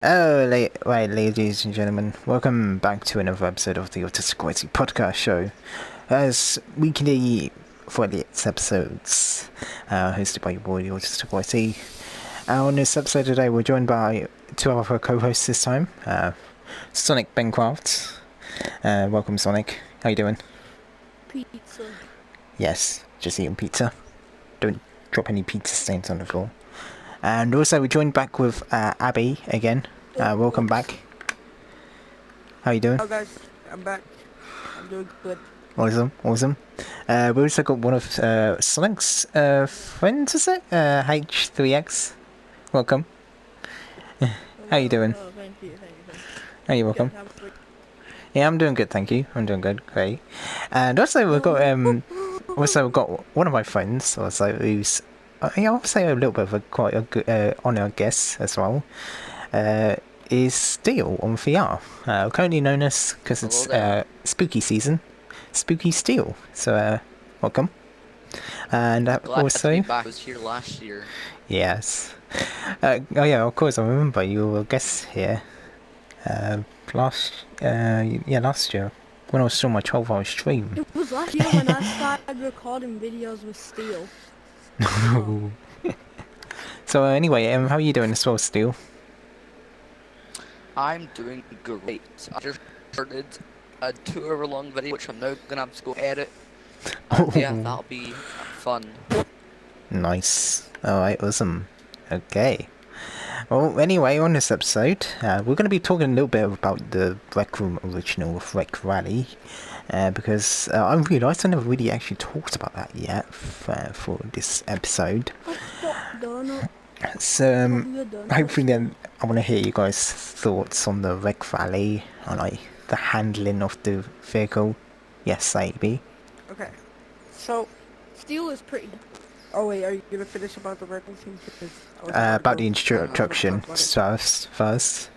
Right, ladies and gentlemen, welcome back to another episode of the Autistic Quality Podcast Show. As weekly for its episodes, hosted by your boy, the Autistic Quality. On this episode today, we're joined by two of our co-hosts this time, Sonic Bencraft. Welcome, Sonic. How you doing? Pizza. Yes, just eating pizza. Don't drop any pizza stains on the floor. And also we're joined back with Abby again. Welcome back. How you doing? Oh guys, I'm back. I'm doing good. Awesome. We also got one of Sonic's friends, is it? H3X. Welcome. How you doing? Oh, thank you. How you welcome? Yeah, I'm doing good, thank you. I'm doing good, great. And also we've got one of my friends also who's I'll say a little bit of quite a good honoured guest as well. Is SteelOnVR, currently known as, because it's spooky season, Spooky Steel. So welcome. And Glad also, to be back. I was here last year. yes. Oh yeah, of course I remember you were a guest here. Last year when I was still on my 12-hour stream. It was last year when I started recording videos with Steel. So anyway, how are you doing as well, Steel? I'm doing great. I just started a 2-hour-long video, which I'm now gonna have to go edit. And yeah, that'll be fun. Nice. Alright, awesome. Okay. Well, anyway, on this episode, we're going to be talking a little bit about the Rec Room original of RecRally, because I realised I never really actually talked about that yet for this episode. So, hopefully then I want to hear you guys' thoughts on the RecRally, on like the handling of the vehicle. Yes, AB. Okay. So, Steel is pretty... Oh wait, are you gonna finish about the Rec Room thing? About the introduction first.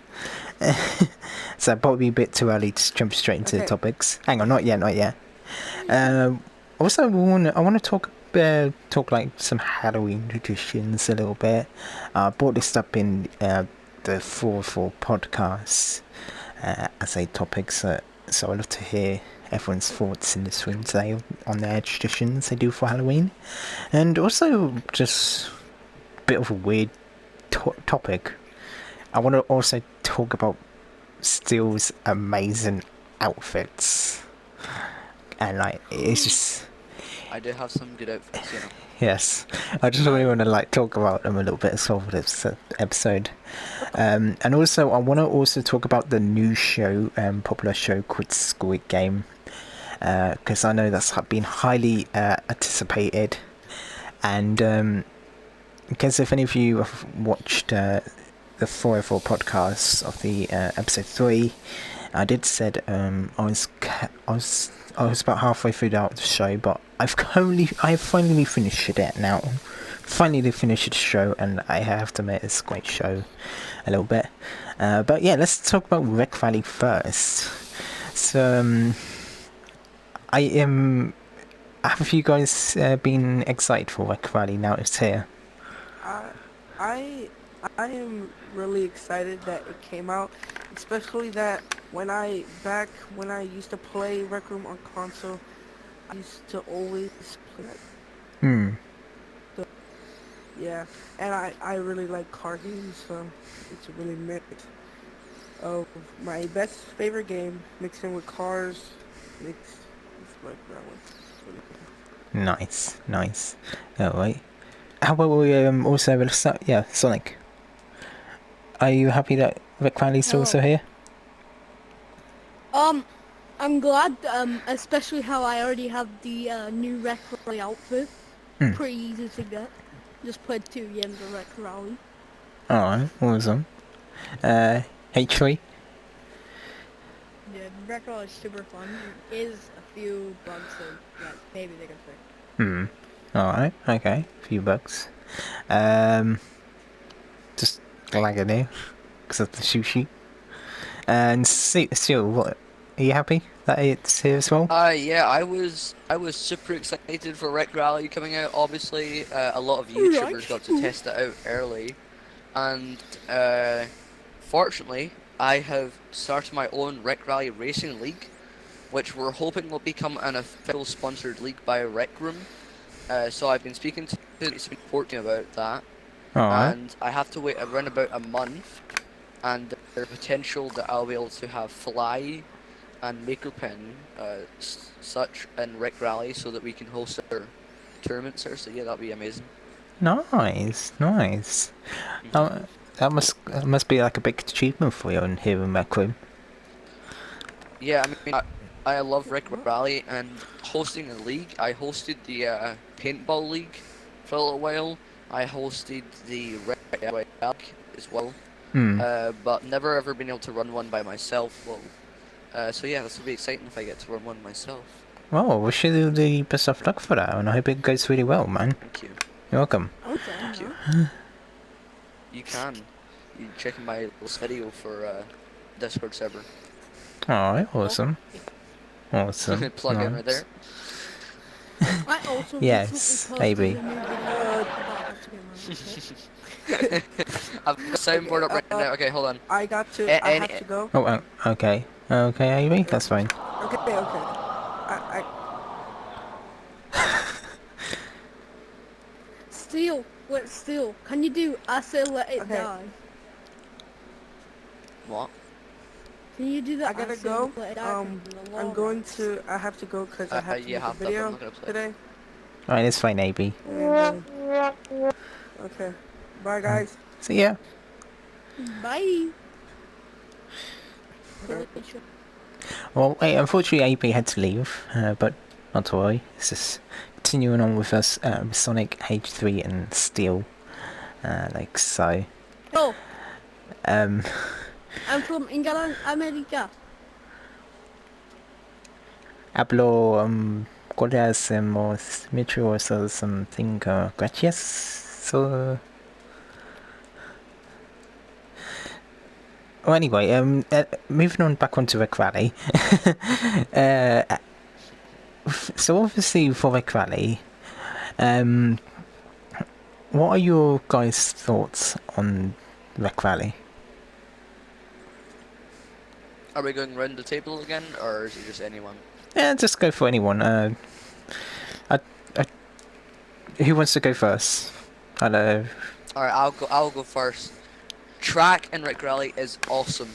So probably a bit too early to jump straight into the topics. Hang on, not yet. Also, I want to talk like some Halloween traditions a little bit. I brought this up in the 4 podcast as a topic, so I'd love to hear everyone's thoughts in this room today on their traditions they do for Halloween. And also just a bit of a weird topic. I want to also talk about Steel's amazing outfits. And like, it's just... I do have some good outfits, you know. Yes, I just really want to like talk about them a little bit as well for this episode. And also I want to also talk about the new show, popular show called Squid Game, because I know that's been highly anticipated. And because if any of you have watched the 404 podcast of the episode 3, I did said I was about halfway through the show, but I've finally finished it now. Finally finished the show, and I have to admit it's a great show, a little bit. But yeah, let's talk about RecRally first. So have you guys been excited for RecRally now it's here? I am really excited that it came out, especially that when I used to play Rec Room on console, I used to always play that. So, yeah, and I really like car games, so it's a really mix of my best favorite game mixed in with cars, mixed with like that one. Nice. Alright. How about we also start? Yeah, Sonic. Are you happy that RecRally's also here? I'm glad, especially how I already have the new RecRally outfit. Pretty easy to get. Just played 2 games of RecRally. Alright, awesome. H3? Yeah, RecRally is super fun. There is a few bugs that maybe they can fix. Alright, okay. A few bugs. Just lagging there because of the sushi. And still, what? Are you happy that it's here as well? Yeah, I was super excited for RecRally coming out. Obviously, a lot of YouTubers got to test it out early, and unfortunately, I have started my own RecRally Racing League, which we're hoping will become an official sponsored league by Rec Room. So I've been speaking to supporting about that, Alright. and I have to wait around about a month, and there's potential that I'll be able to have Fly and Maker Pen, such in RecRally, so that we can host our tournaments there. So yeah, that'll be amazing. Nice, nice. That must be like a big achievement for you in here in Rec Room. Yeah, I mean, I love RecRally and hosting a league. I hosted the paintball league for a little while. I hosted the RecRally league as well, Hmm. but never ever been able to run one by myself. Well, so yeah, this will be exciting if I get to run one myself. Well, wish you the best of luck for that, and I hope it goes really well, man. Thank you. You're welcome. Thank you. You can. You check my little video for Discord server. Alright, awesome. Awesome. Plug in right there. I also Yes, recently maybe. posted a new video about how to get my okay? I've got a soundboard up right now. Okay, hold on. I have to go. Oh, okay. Okay, Amy, that's fine. Okay. I Steel, can you do I say let it Okay. die? What? Can you do that? I gotta say go. let it die from the I'm law going rights? to. I have to go because I have to Yeah, make a half that, but I'm video not gonna play. today. Alright, it's fine, AB. And, okay. Bye, guys. See ya. Bye. Okay. Well, unfortunately, AB had to leave, but not to worry. It's just continuing on with us, Sonic, H3, and Steel. Like so. Oh, Um, I'm from England, America. hablo, ¿cuál hacemos? Mucho o something, gracias. So. Well, anyway, moving on back onto RecRally. So obviously for RecRally, what are your guys' thoughts on RecRally? Are we going round the table again, or is it just anyone? Yeah, just go for anyone. Who wants to go first? Hello. Alright, I'll go first. Track in RecRally is awesome.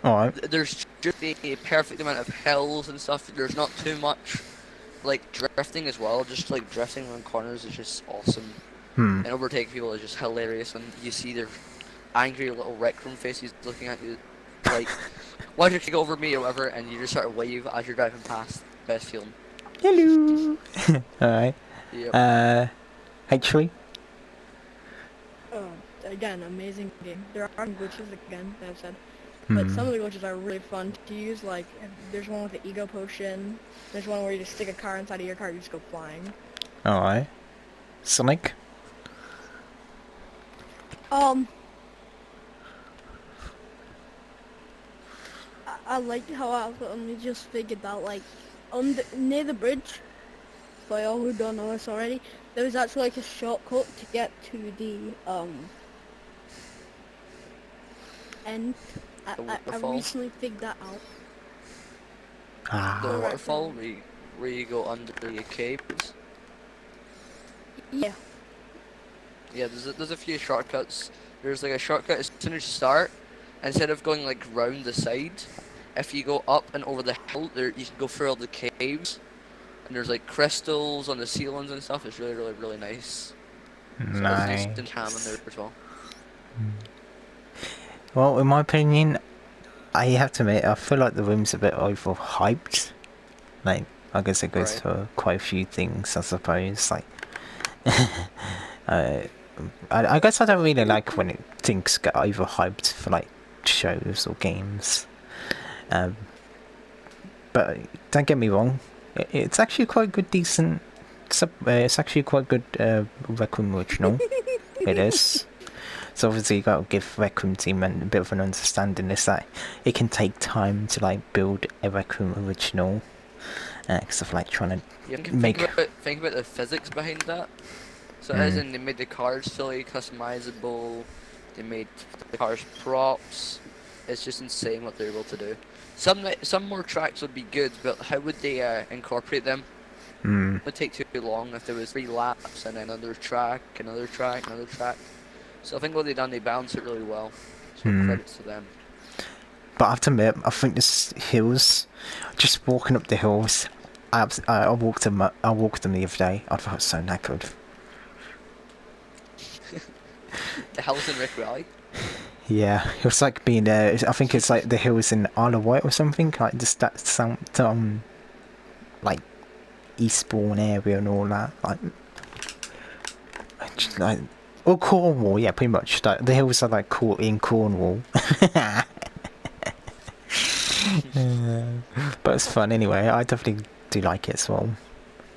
Alright. There's just a perfect amount of hills and stuff. There's not too much like drifting as well. Just like drifting around corners is just awesome. And overtaking people is just hilarious when you see their angry little Rec Room faces looking at you like, why'd you take over me or whatever, and you just sort of wave as you're driving past. Best feeling. Hello. Alright. Yep. H3? Again, amazing game. There are glitches again, that I've said. But some of the glitches are really fun to use, like, there's one with the ego potion, there's one where you just stick a car inside of your car, you just go flying. Alright. Sonic? I liked how I only just figured out, like, near the bridge, for y'all who don't know this already, there was actually, like, a shortcut to get to the, end. I recently figured that out. The Ah. waterfall where you go under the caves. Yeah. Yeah, there's a few shortcuts. There's like a shortcut as soon as you start, instead of going like round the side, if you go up and over the hill, there you can go through all the caves, and there's like crystals on the ceilings and stuff. It's really nice. So there's Nice. nice and calm in there as well. Well, in my opinion, I have to admit, I feel like the room's a bit overhyped. Like, I guess it goes Right. for quite a few things, I suppose. Like, I guess I don't really like when things get overhyped for like shows or games. But don't get me wrong, it's actually quite good, decent. It's actually quite good. Rec Room original. It is. So obviously you got to give Rec Room team a bit of an understanding is that it can take time to like build a Rec Room original. Because of like trying to You can make. think about the physics behind that. So as in they made the cars fully customizable. They made the cars props. it's just insane what they're able to do. Some more tracks would be good, but how would they incorporate them? It would take too long if there was 3 laps and then another track, another track, another track. So I think what they've done, they balance it really well. So credits to them. But I have to admit, I think this hills, just walking up the hills, I walked them the other day. I felt so knackered. The hills in RecRally. Yeah, it was like being there. I think it's like the hills in Isle of Wight or something. Like just that sound, like Eastbourne area and all that. Like, or Cornwall, yeah, pretty much. Like, the hills are like in Cornwall. But it's fun anyway. I definitely do like it as well.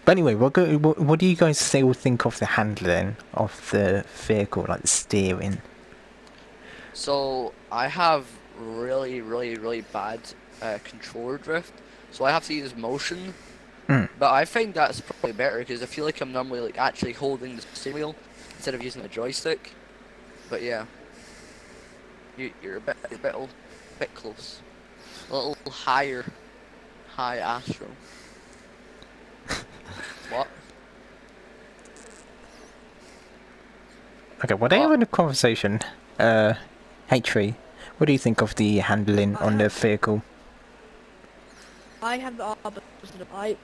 But anyway, what do you guys still think of the handling of the vehicle, like the steering? So I have really, really, really bad controller drift. So I have to use motion. But I find that's probably better because I feel like I'm normally like actually holding the steering wheel instead of using a joystick. But yeah, you're a bit close, a little higher, high Astro. What? Okay, well, they having a conversation. Ep3, what do you think of the handling on the vehicle? I have the opposite. I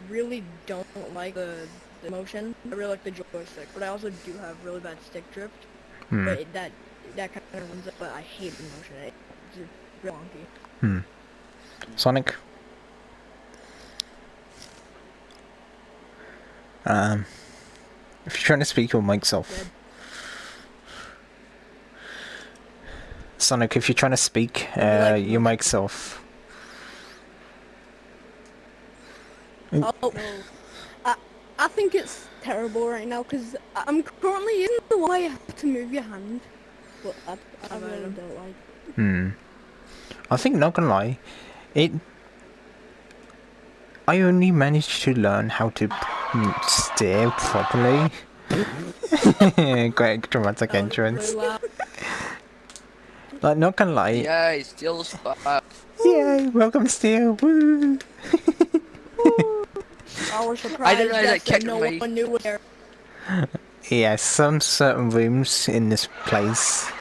really don't like the motion. I really like the joystick, but I also do have really bad stick drift. But that kind of ruins it. But I hate the motion. It's real wonky. Sonic? If you're trying to speak your mic's off. Sonic, if you're trying to speak, your mic's off. Oh no. I think it's terrible right now because I'm currently in the way you have to move your hand. But I really don't like. I think, not gonna lie, I only managed to learn how to steer properly. Great dramatic entrance. Really Like, not gonna lie. Yeah, he steals spot. Yay, welcome Steel, woo! I was surprised I didn't realize that that kicked no me. one knew where. Yeah, some certain rooms in this place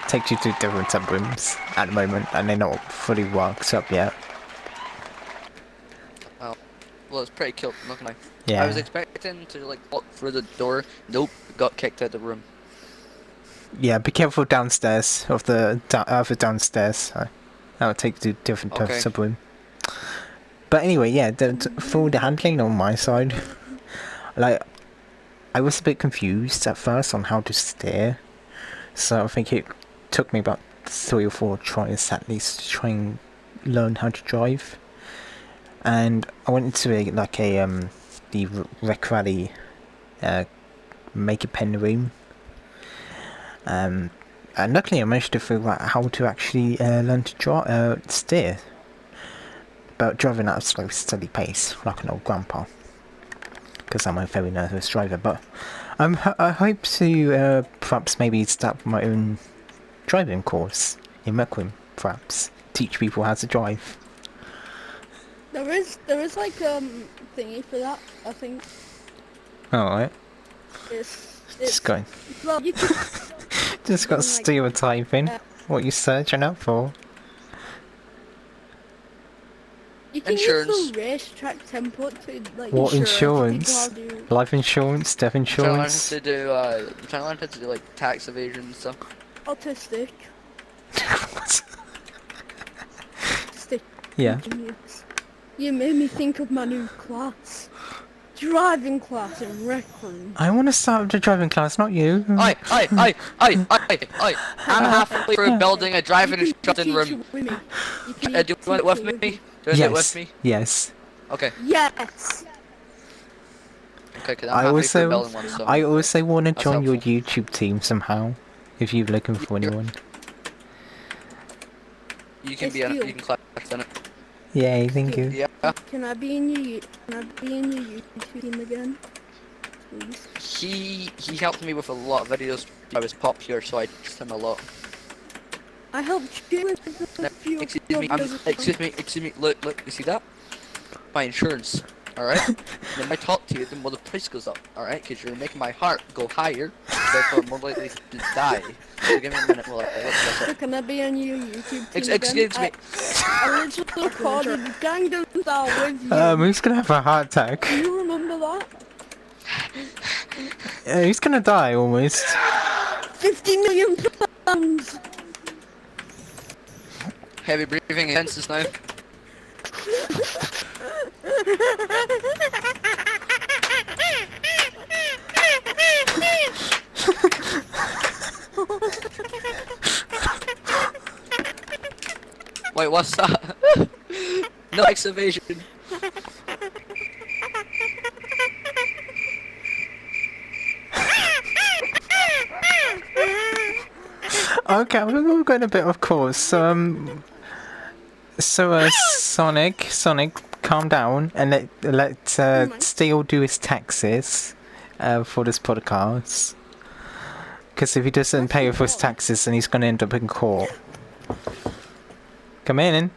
take you to different sub-rooms at the moment, and they're not fully worked up yet. Oh, well, it's pretty cool, not gonna lie. Yeah. I was expecting to like walk through the door. Nope, got kicked out of the room. Yeah, be careful downstairs of the downstairs. That would take you to different Okay. sub-room. But anyway, yeah, for the handling on my side, like, I was a bit confused at first on how to steer, so I think it took me about 3 or 4 tries at least to try and learn how to drive. And I went into the RecRally make a pen room, and luckily I managed to figure out how to actually learn to steer. But driving at a slow, steady pace, like an old grandpa. Because I'm a very nervous driver, but I hope to perhaps maybe start my own driving course in Rec Room, perhaps. Teach people how to drive. There is like thingy for that. I think Alright, it's just going. well you can Just got like, stereotyping. What you searching up for? you can Insurance. use the racetrack template to like What insurance? insurance? People how to- Life insurance, death I'm trying to learn how insurance. to do. I'm trying to learn how to do like tax evasion and stuff. Autistic. Autistic. Yeah. Genius. You made me think of my new class. Driving class in Rec Room. I want to start the driving class, not you. I'm halfway through building a driving instructing room. Do you Do you want it with me? Do you want it with me? Yes. Okay. Yes. Okay, cause I'm halfway through building one, so. I also want to That's join your helpful. YouTube team somehow. If you're looking for anyone. You can It's be on it. you. You can click on it. Yay, thank you. Yeah. Can I be in your YouTube team again? Please. He helped me with a lot of videos. I was popular, so I trust him a lot. I helped you with No, the fuel. excuse me, look, you see that? My insurance, alright? Then I talk to you, then well, the price goes up, alright? Because you're making my heart go higher, therefore more likely to die. So give me a minute, well, what's So up? can I be on your YouTube team Excuse me. I literally recorded Gangnam Style with you. Who's gonna have a heart attack? Do you remember that? He's gonna die almost. 50 million pounds. Heavy breathing intenses now. Wait, what's that? No excavation. Okay, we're going a bit off course. Sonic, calm down and let Steel do his taxes for this podcast. Because if he doesn't pay for his taxes, then he's going to end up in court. Come in.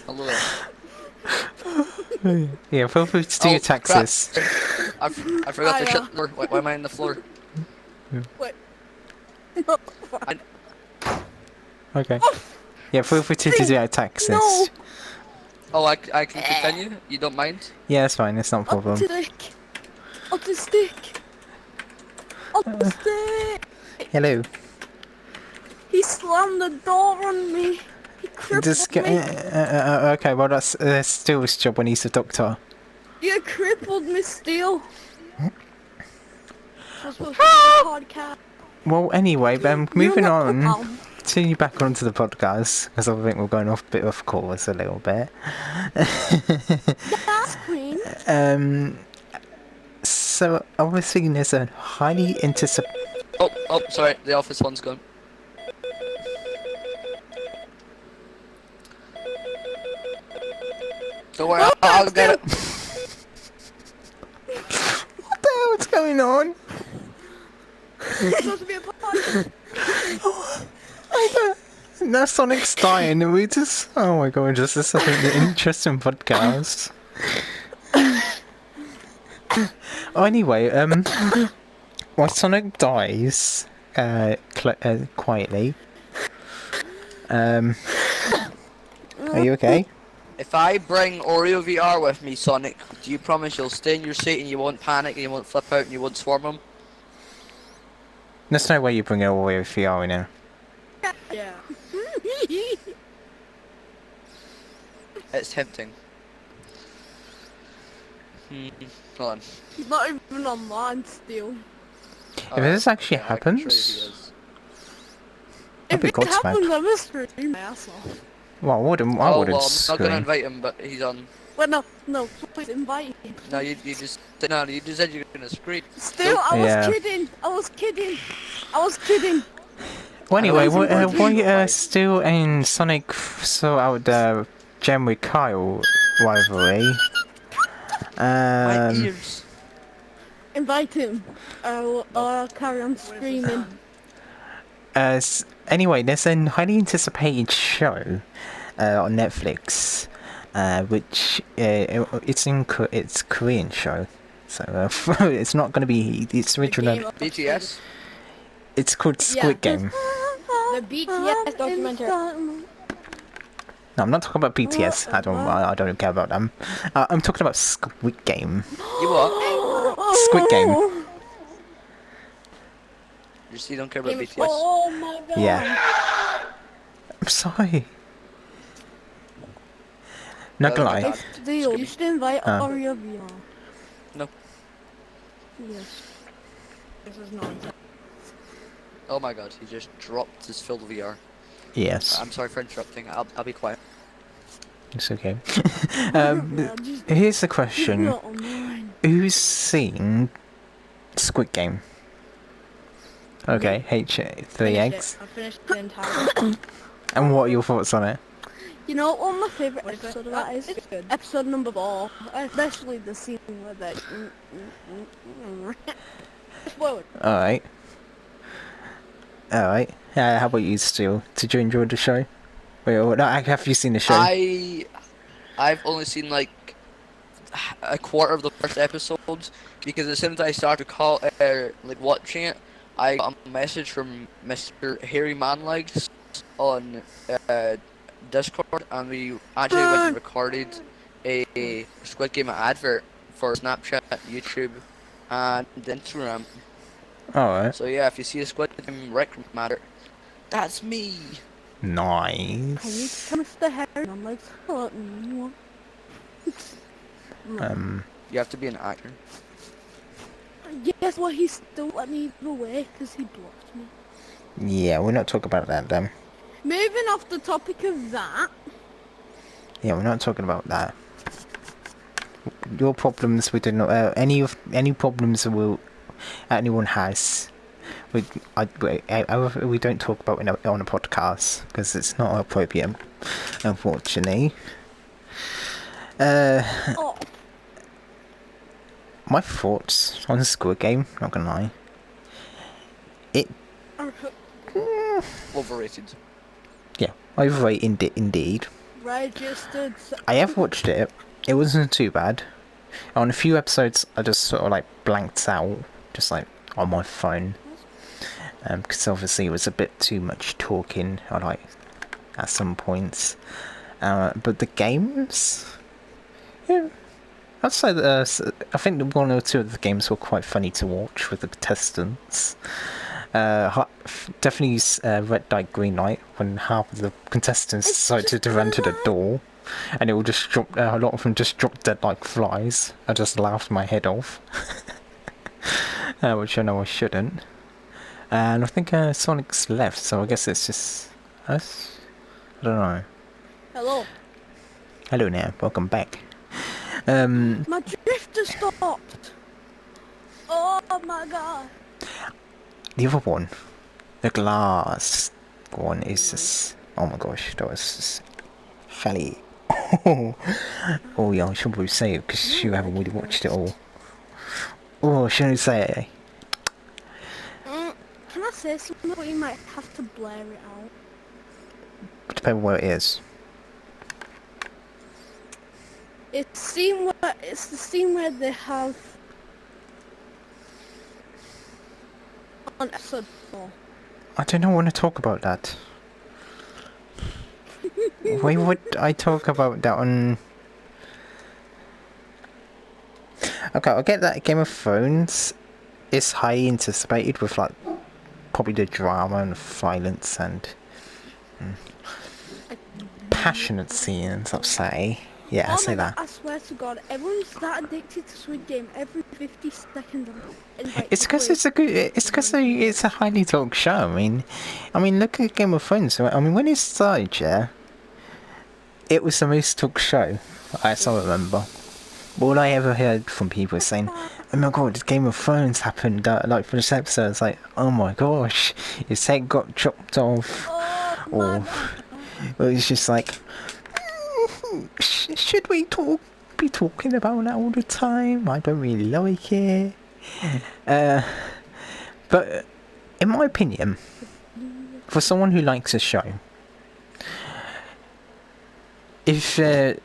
Hello. Yeah, feel free to do your taxes. I forgot to shut the door. Why am I on the floor? Wait. Okay. Yeah, feel free to do your taxes. No. Oh, I can continue? You don't mind? Yeah, that's fine. It's not a problem. Autistic. Hello. He slammed the door on me. He crippled Just me. okay, well that's Steel's job when he's a doctor. You crippled me, Steel. I'm supposed to be a podcast. Well, anyway, moving You're not on. calm. Turning back onto the podcast because I think we're going off a bit off course a little bit. That's queen. So obviously there's a highly anticipated. Oh, sorry, the office one's gone. Don't worry, I'll get it. What the hell's going on? It's supposed to be a podcast. Now Sonic's dying and we just... Oh my god, this is such an interesting podcast. Oh, anyway, while Sonic dies, quietly, are you okay? If I bring Oreo VR with me, Sonic, do you promise you'll stay in your seat and you won't panic and you won't flip out and you won't swarm him? There's no way you bring it all the way with VR now. Yeah. It's tempting. Hold on. He's not even online still. If this actually yeah, I can show you who he happens, is. that'd be If it Godsmack. happens, I'm a stream asshole. Well, I wouldn't Oh, well, I'm not gonna scream. invite him, but he's on. Wait, no, please invite him. No, you just said you're gonna scream. Still, Yeah. I was kidding. Well, anyway, I don't know. why Steel and Sonic sort out the Gem with Kyle rivalry? My ears. Invite him. I'll carry on screaming. Anyway, there's a highly anticipated show on Netflix, which it's a Korean show, so it's not going to be its original. BTS. It's called Squid Game. The BTS documentary. No, I'm not talking about BTS. I don't care about them. I'm talking about Squid Game. You what? Squid Game. You still don't care about BTS? Oh my god. Yeah. I'm sorry. Not gonna lie. Steel, you should invite Oreo VR. No. Yes. This is nonsense. Oh my god, he just dropped his full VR. Yes. I'm sorry for interrupting. I'll be quiet. It's okay. Here's the question. Who's seen Squid Game? Okay, H3X. I finished the entire. And what are your thoughts on it? You know what my favourite What is episode it? of that is? It's good. Episode number 4. Especially the scene where they... Spoiler. Alright. Alright. How about you, Steel? Did you enjoy the show? Wait, have you seen the show? I've only seen like a quarter of the first episodes because as soon as I started watching it, I got a message from Mr. Hairy Manlegs on Discord, and we actually went and recorded a Squid Game advert for Snapchat, YouTube, and Instagram. Alright. So yeah, if you see a Squid Game Rec matter, that's me. Can you Nice. come Mr. Harry? I'm like, what? You have to be an actor. Guess what? He still let me away because he blocked me. Yeah, we're not talking about that then. Moving off the topic of that. Yeah, we're not talking about that. Your problems, we do not. Any problems will anyone has, we don't talk about it on a podcast because it's not appropriate, unfortunately. Oh, My thoughts on the Squid Game. Not gonna lie. It. Overrated. Yeah, overrated indeed. registered. I have watched it. It wasn't too bad. On a few episodes, I just sort of like blanked out, just like on my phone, because obviously it was a bit too much talking. I like at some points, but the games, yeah, I'd say that I think one or two of the games were quite funny to watch with the contestants. Definitely Red Light, Green Light when half of the contestants decided to run to the door. And it will just drop. A lot of them just dropped dead like flies. I just laughed my head off, which I know I shouldn't. And I think Sonic's left, so I guess it's just us. I don't know. Hello. Hello now, welcome back. My drifter stopped. Oh my god. The other one, the glass one, is just. Oh my gosh, that was just fairly. Oh yeah, I shouldn't probably say it because you haven't really watched it all. Oh, shouldn't I say it? Can I say something? But you might have to blare it out. Depending on where it is. It's the scene where they have on episode 4. I don't want to talk about that. Why would I talk about that on... Okay, I get that Game of Thrones is highly anticipated with like probably the drama and violence and passionate scenes, I'd say. Yeah, I say that. I swear to God, everyone's that addicted to Squid Game. Every 50 seconds, It's because it's a good. It's because it's a highly talked show. I mean, look at Game of Thrones. I mean, when it started, yeah, it was the most talked show I still remember. All I ever heard from people was saying, "Oh my God, Game of Thrones happened." Like for this episode, it's like, "Oh my gosh, his head got chopped off," or it's just like, should we be talking about that all the time? I don't really like it. But in my opinion, for someone who likes a show, if they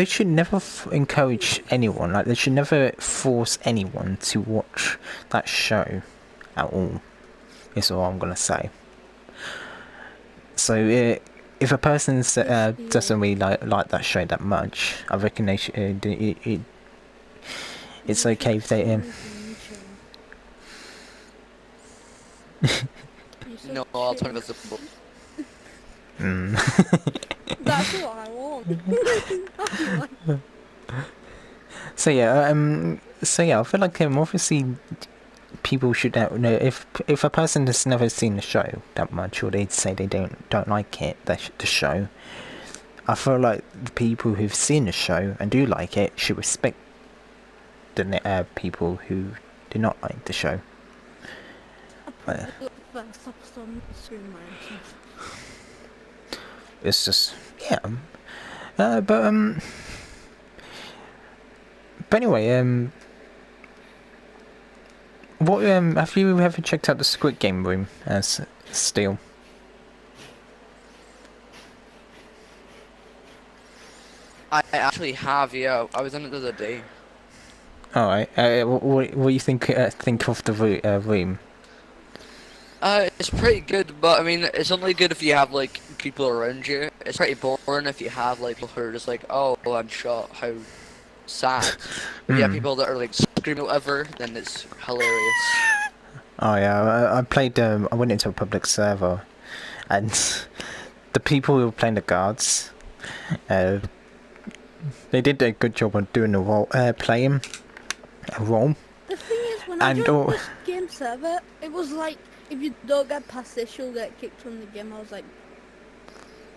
should never encourage anyone. Like they should never force anyone to watch that show at all. Is all I'm gonna say. So if a person doesn't really like that show that much, I reckon they should. It's okay if they No, I'll turn it visible. That's what I want. So yeah, I feel like obviously people should know if a person has never seen the show that much, or they say they don't like it, the show. I feel like the people who've seen the show and do like it should respect the people who do not like the show. it's just yeah. But anyway, what have you ever checked out the Squid Game room as Steel? I actually have, yeah. I was in it the other day. All right. What do you think of the room? It's pretty good, but I mean, it's only good if you have like people around you. It's pretty boring if you have like people who are just like, "Oh, I'm shot. How sad." If you have people that are like screaming whatever, then it's hilarious. Oh yeah, I played. I went into a public server, and the people who were playing the guards, they did a good job on doing the role, playing a role. The thing is, when I joined this game server, it was like, if you don't get past this, you'll get kicked from the game. I was like,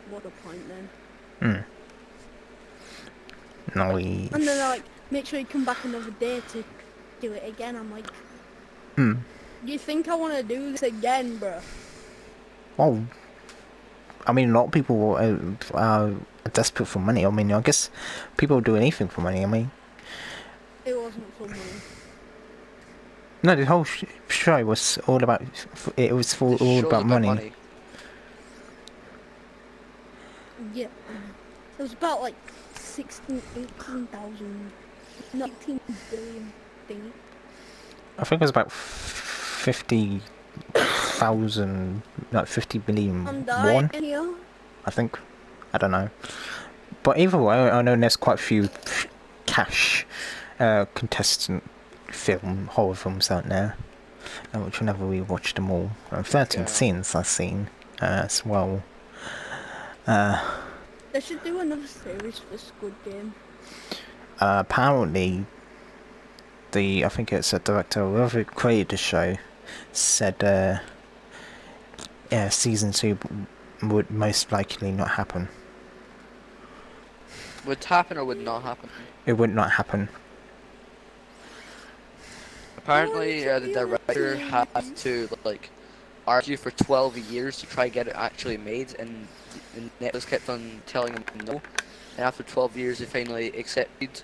what a point then? No. And then they're like, make sure you come back another day to do it again. I'm like, you think I want to do this again, bro? Well, I mean, a lot of people are desperate for money. I mean, I guess people do anything for money. I mean, It wasn't for money. no, the whole show was all about. It was The all show's about money. Yeah. It was about like 18,000, not 18 billion thingy. I think it was about 50,000, like 50 billion I'm won. dying here. I think. I don't know. But either way, I know there's quite a few cash contestant horror films out there, which I never really watched them all. 13 scenes I've seen as well. They should do another series for Squid Game. Apparently, I think it's a director or whoever created the show said season 2 would most likely not happen. Would happen or would not happen? It would not happen. Apparently, the director had to like argue for 12 years to try get it actually made, and Netflix kept on telling him no. And after 12 years, they finally accepted,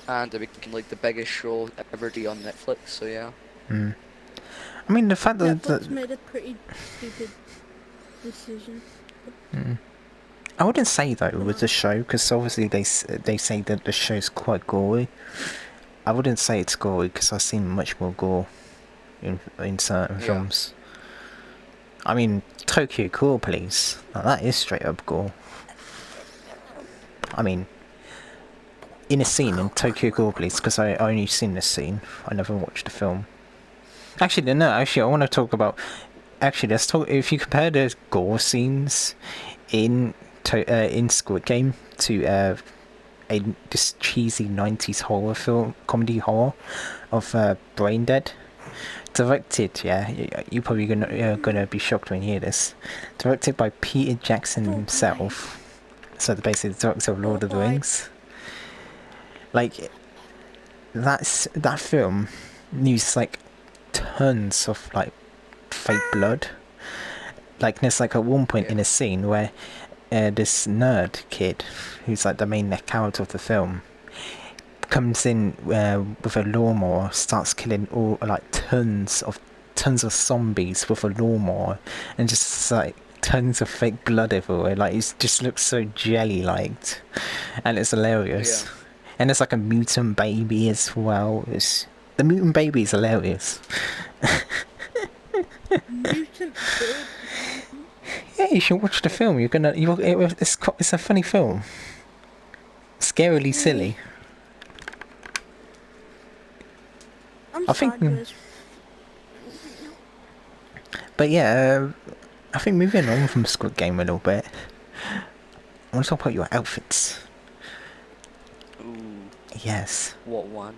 and it became like the biggest show ever to be on Netflix. So yeah. I mean, the fact that Netflix made a pretty stupid decision. I wouldn't say though with the show, because obviously they say that the show's quite gory. I wouldn't say it's gory because I've seen much more gore in certain films. I mean, Tokyo Gore Police, now that is straight up gore. I mean, in a scene in Tokyo Gore Police, because I only seen this scene, I never watched the film. Actually, no, I want to talk about. Actually, let's talk. If you compare the gore scenes in Squid Game to this cheesy 90s horror film, comedy horror of Brain Dead, directed, you're probably gonna be shocked when you hear this, directed by Peter Jackson himself, so basically the director of Lord of the Rings. Like, that film uses like tons of like fake blood. Like, there's like at one point in a scene where this nerd kid, who's like the main character of the film, comes in with a lawnmower, starts killing all like tons of zombies with a lawnmower, and just like tons of fake blood everywhere. Like, it just looks so jelly-like, and it's hilarious. And there's like a mutant baby as well. The mutant baby is hilarious. Mutant baby. Yeah, you should watch the film. It's a funny film. Scarily silly. I think. But yeah, I think moving on from Squid Game a little bit, I want to talk about your outfits. Ooh. Yes. What one?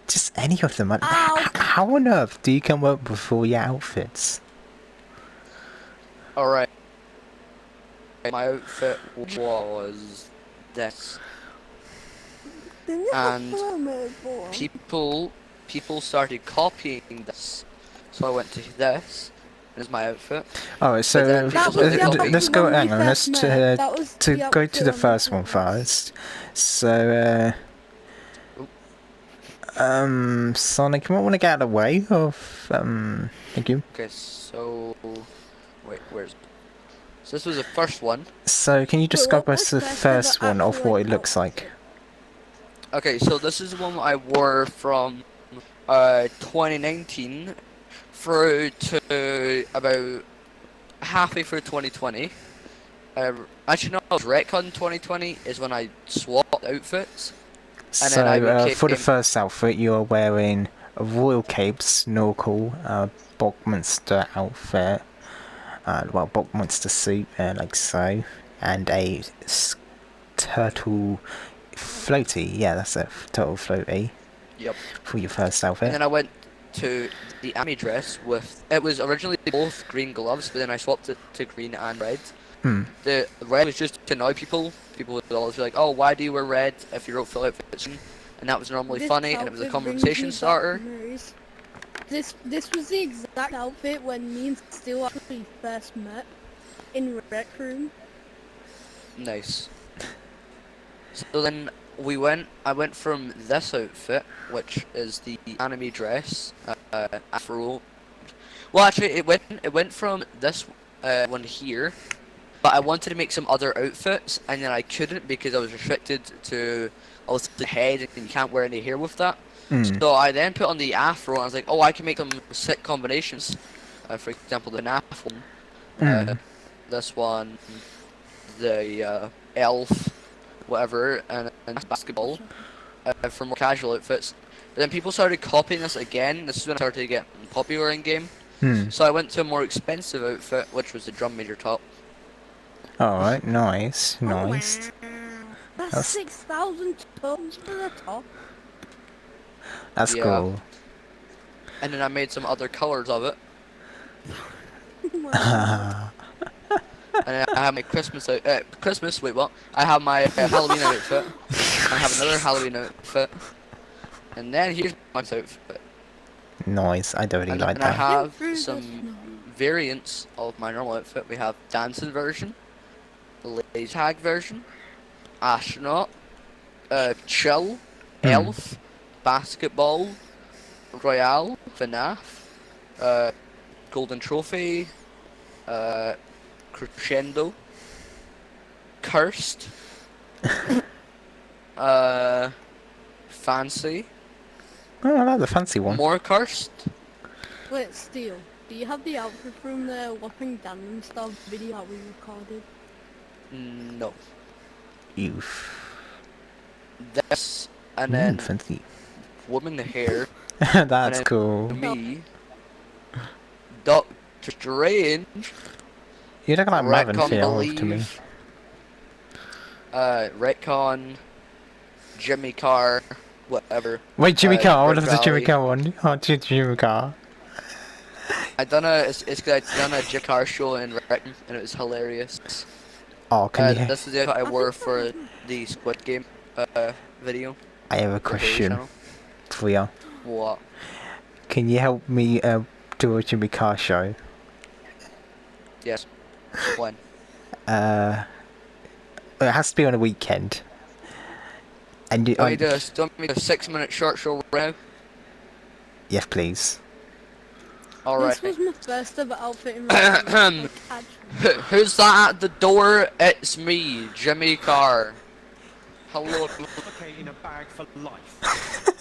Just any of them. How on earth do you come up with all your outfits? Alright. My outfit was this. And people started copying this. So I went to this. and it's my outfit. Oh, so then people started copying. let's go. Hang on. Let's That was to the go to outfit the when we first one first- first. So, Sonic, you might want to get out of the way of thank you. Okay, so wait, where's? So this was the first one. So, can you describe what us the was best first about one of actual, what like, it looks like? Okay, so this is the one I wore from 2019 through to about halfway through 2020. Actually, no, it was RecCon 2020 is when I swapped outfits. And So, then I for the became- first outfit, you are wearing a royal cape, snorkel, bog monster outfit, well, bog monster suit, like so, and a turtle floaty. Yeah, that's it, turtle floaty. Yep. For your first And outfit. then I went to the army dress with, it was originally both green gloves, but then I swapped it to green and red. The red was just to annoy people. People would always be like, "Oh, why do you wear red if your outfit outfit's green?" And that was normally This funny, and it was a outfit brings conversation me back starter. memories. This was the exact outfit when me and Steel actually first met in Rec Room. Nice. So then I went from this outfit, which is the anime dress, afro. Well, actually, it went from this one here, but I wanted to make some other outfits, and then I couldn't because I was restricted to also the head, and you can't wear any hair with that. So I then put on the afro, and I was like, oh, I can make some sick combinations. For example, the NAF one, this one, the elf, whatever, and basketball for more casual outfits. But then people started copying this again. This is when I started to get popular in game. So I went to a more expensive outfit, which was the drum major top. Alright, nice, nice. That's 6,000 tons for the top. That's Yeah. cool. And then I made some other colors of it. And then I have my Christmas wait, what? I have my Halloween outfit. I have another Halloween outfit. And then here's my outfit. Nice, I don't really And like then I that. have Yeah, some variants of my normal outfit. We have dancing version, the lazy tag version, astronaut, chill, elf, basketball, royale, FNAF, golden trophy, crescendo, cursed, fancy, Oh, I like the fancy one. more cursed. Wait, Steel, do you have the outfit from the Whopping Gangnam Style video that we recorded? No. Youth. This, and then Fancy. woman hair, That's then cool. me, Doctor Strange, You look like Marvin Retcon Field to me. Believe, Retcon, Jimmy Carr, whatever. Wait, Jimmy Carr, I love the Jimmy RecRally. Carr one. Oh, Jimmy Carr. It's cause I done a Jimmy Carr show in Wrexham and it was hilarious. Oh, can you... This is the outfit I wore for the Squid Game video. I have a for the question channel. for you. What? Can you help me do a Jimmy Carr show? Yes. When? It has to be on a weekend. And you... Do you want me to do a 6-minute short show right now? Yes, please. Alright. This was my first ever outfit in Rec Room. Like, actually. Who's that at the door? It's me, Jimmy Carr. Hello. Okay, in a bag for life.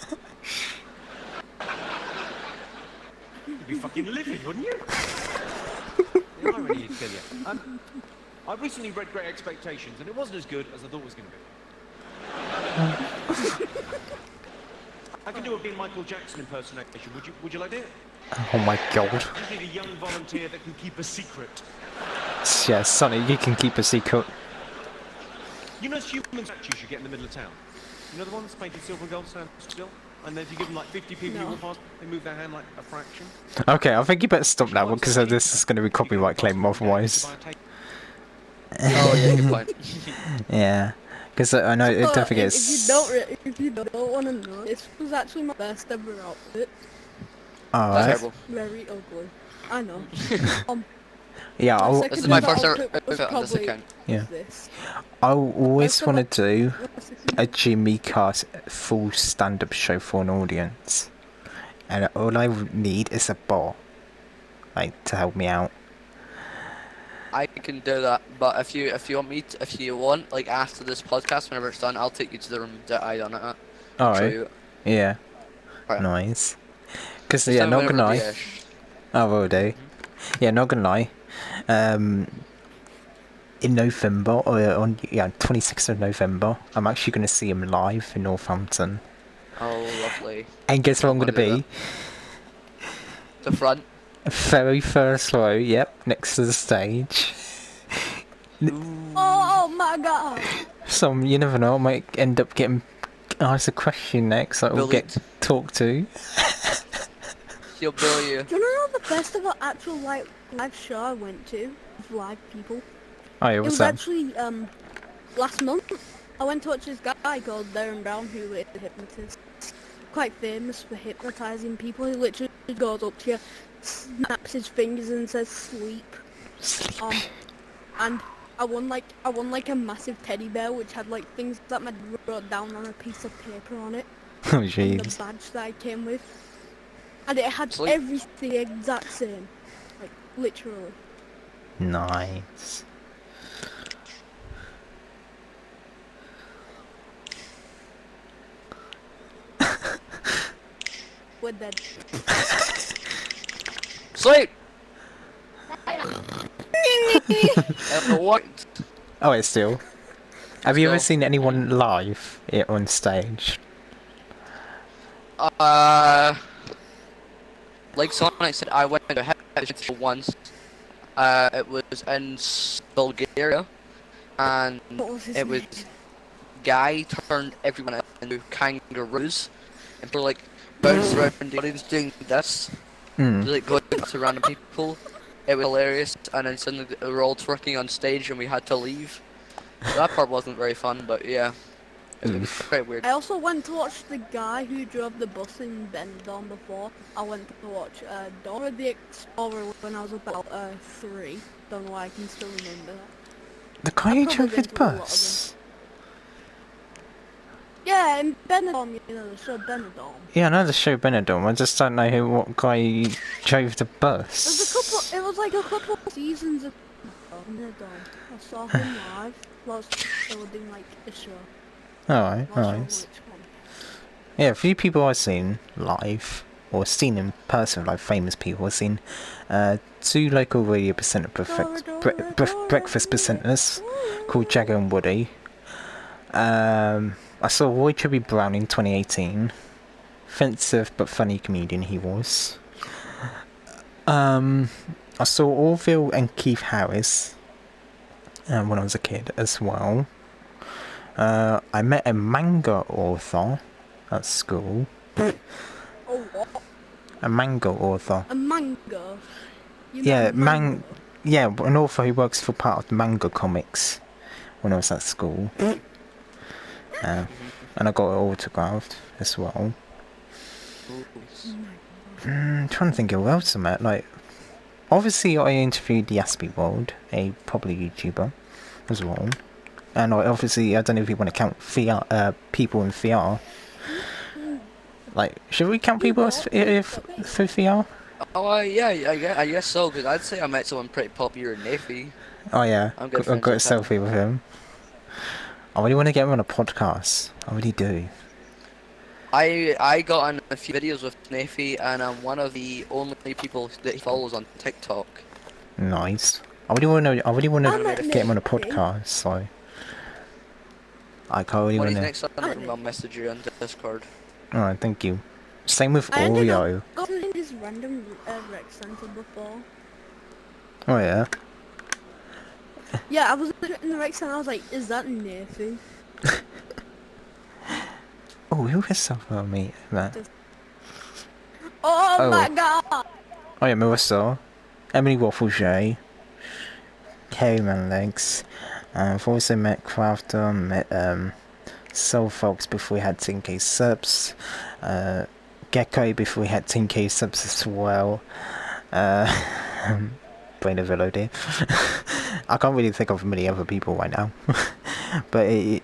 You'd be fucking livid, wouldn't you? The irony would kill you. I recently read Great Expectations, and it wasn't as good as I thought it was going to be. I can do a Being Michael Jackson impersonation. Would you like it? Oh my god. You need a young volunteer that can keep a secret. Yes, Sonny, you can keep a secret. You know, human statues you get in the middle of town. You know the ones painted silver and gold stand still? And then if you give them like 50 people who walk past, they move their hand like a fraction. Okay, I think you better stop that one because this is going to be copyright claim otherwise. Oh yeah, good point. Yeah, because I know it But definitely if gets... you don't want to know, this was actually my first ever outfit. Alright. Terrible. Very ugly. I know. Yeah, My I'll, second This is my favorite first ever outfit was outfit on this probably account. Yeah. this. I always Most of want to do my second- a Jimmy Cast full stand-up show for an audience. And all I need is a bar, like, to help me out. I can do that, but if you want me to, if you want, like after this podcast, whenever it's done, I'll take you to the room that I done it at. Show Alright. you. Yeah. Alright. Nice. Because, Just yeah, tell me not whenever gonna the, lie. I will do. Yeah, not gonna lie. In November, or on 26th of November, I'm actually gonna see him live in Northampton. Oh, lovely. And guess where I'm wanna gonna do be? The front. Very first row, yep, next to the stage. Oh my god! So you never know, I might end up getting asked a question next that we'll get Bullied. talked to. He'll bully you. Do you know the best of an actual live show I went to with live people? Oh yeah, It what's was that? actually last month. I went to watch this guy called Darren Brown who is a hypnotist. Quite famous for hypnotizing people. He literally goes up to you, snaps his fingers and says sleep. Sleep. And I won like a massive teddy bear which had like things that my dad wrote down on a piece of paper on it. Oh And the jeez. badge that I came with. And it had Sleep. everything exact same. Like literally. Nice. We're dead. Sleep! What? Oh wait, still. Have you ever Still. seen anyone live on stage? Like Sonic said, I went to a once. It was in Bulgaria, and What was his it was name? guy turned everyone into kangaroos, and people like bounced around the audience doing this, like going up to random people. It was hilarious, and then suddenly we were all twerking on stage, and we had to leave. So that part wasn't very fun, but yeah, it was very weird. I also went to watch the guy who drove the bus in Benidorm before. I went to watch Dora the Explorer when I was about 3. Don't know why I can still remember that. The guy I've who probably drove his been to a lot of bus? Yeah, in Benidorm, you know, the show Benidorm. Yeah, I know the show Benidorm, I just don't know what guy drove the bus. It was like a couple of seasons of Benidorm. I saw him live whilst they were doing like a show. Alright, Not sure nice. which one. Yeah, a few people I've seen live, or seen in person, like famous people, I've seen 2 local radio presenter breakfast presenters called Jagger and Woody. I saw Roy Chubby Brown in 2018. Offensive but funny comedian he was. I saw Orville and Keith Harris when I was a kid as well. I met a manga author at school. Oh, what? A manga author. A mango? You Yeah, meant mango? Yeah, an author who works for part of manga comics when I was at school. And I got it autographed as well. Trying to think of who else I met. Like, obviously I interviewed the Aspie World, a popular YouTuber, as well. And obviously, I don't know if you want to count VR, people in VR. Like, should we count people through VR? Oh yeah, I guess so. Cause I'd say I met someone pretty popular in Navy. Oh yeah, I'm I've good got a friends with him. selfie with him. I really want to get him on a podcast. I really do. I got on a few videos with Navy, and I'm one of the only people that he follows on TikTok. Nice. I really want to. I really want I to met get him on a Nicky. podcast. So I can't really When want he's to. next on, I'll message you on Discord. Alright, thank you. Same with I ended Oreo. up going to this random rec center before. Oh yeah. Yeah, I was in the rec center. I was like, "Is that Navy?" Oh, who is someone I meet? That. Oh, Oh. my god! Oh yeah, Marissa, Emily Waffle Kerry Manlegs. I've also met Crafter, met Soul Folks before we had 10k subs. Gecko before we had 10k subs as well. Brain overloaded. I can't really think of many other people right now. But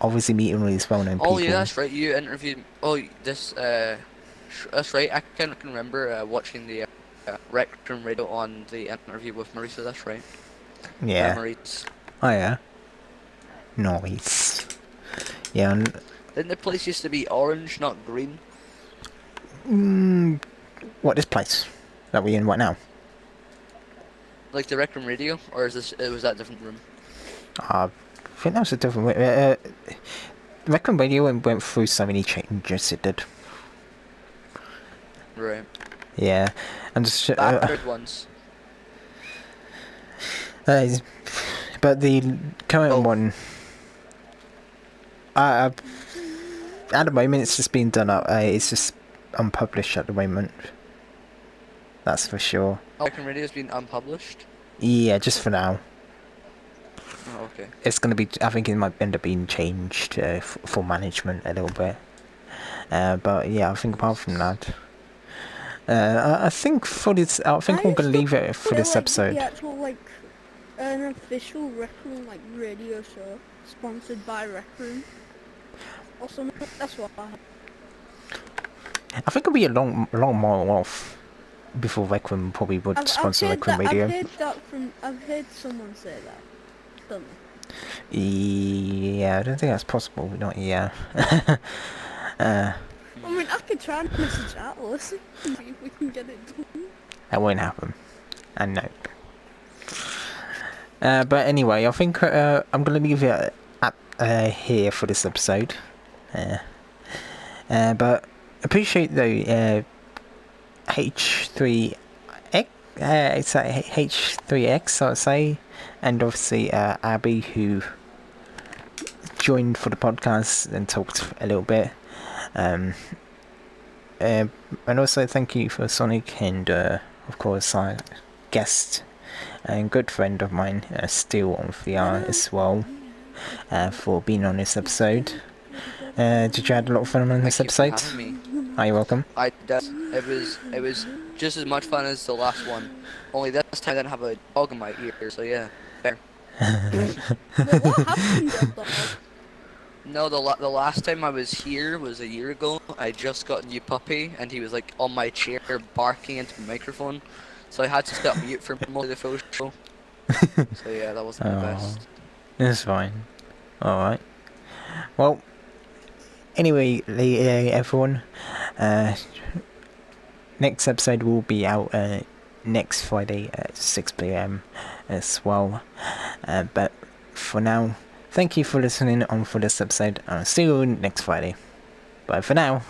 obviously meeting all these well-known people. Oh yeah, that's right. You interviewed. Oh, that's right. I can remember watching the RecTuber radio on the interview with Marisa. That's right. Yeah. Maurice. Oh yeah. Nice. Yeah. Didn't the place used to be orange, not green? What, this place that we're in right now? Like the RecTuber radio, or is this? Was that a different room? I think that was a different way. Recon Radio went through so many changes. It did. Right. Yeah, and just, Backward ones. but the current one, at the moment, it's just being done up. It's just unpublished at the moment. That's for sure. RecTuber radio's been unpublished. Yeah, just for now. Oh, okay. It's gonna be. I think it might end up being changed for management a little bit. But yeah, I think apart from that, I think for this, I think we're gonna leave it for this episode. The actual an official Rec Room radio show sponsored by Rec Room or something. That's what I. I think it'll be a long while off before Rec Room probably would sponsor Rec Room Radio. I've heard someone say that. Don't they? Yeah, I don't think that's possible. Not yeah. I mean, I could try and message Atlas and see if we can get it done. That won't happen. And no. But anyway, I think I'm gonna leave it at here for this episode. But appreciate the H3X. It's H3X, I'd say, and obviously Abby, who joined for the podcast and talked a little bit. And also thank you for Sonic and of course our guest and good friend of mine, SteelOnVR as well, for being on this episode. Did you have a lot of fun on this episode? Thank you for having me. Are you welcome? I did. It was just as much fun as the last one. Only this time I didn't have a dog in my ear, so yeah. Fair. What happened to the dog? No, the last time I was here was a year ago. I just got a new puppy, and he was like on my chair barking into the microphone, so I had to stay on mute for most of the full show. So yeah, that wasn't the best. That's fine. Alright. Well, anyway, everyone, next episode will be out next Friday at 6 PM as well. But for now, thank you for listening on for this episode. I'll see you next Friday. Bye for now.